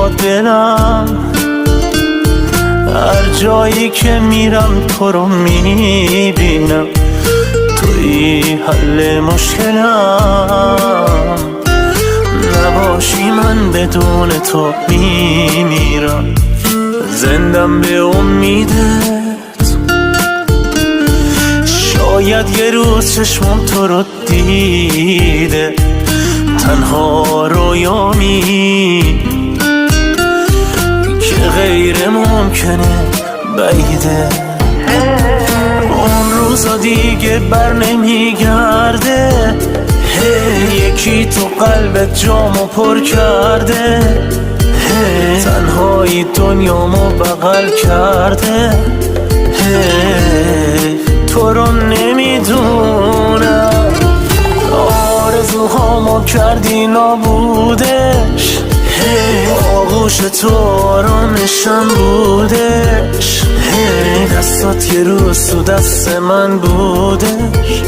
با دلم، هر جایی که میرم تو رو میبینم، توی حل مشکلم، نباشی من بدون تو میمیرم. زندم به امیدت، شاید یه روز چشمم تو رو دیده، تنها رویامی که غیر ممکنه بعیده. اون روزا دیگه بر نمیگرده، یکی تو قلبت جامو پر کرده، تنهایی دنیامو بغل کرده. تو رو نمیدونم، آرزوهامو کردی نابودش، آغوش تو آرامشم بودش، دستات یه روز تو دست من بودش.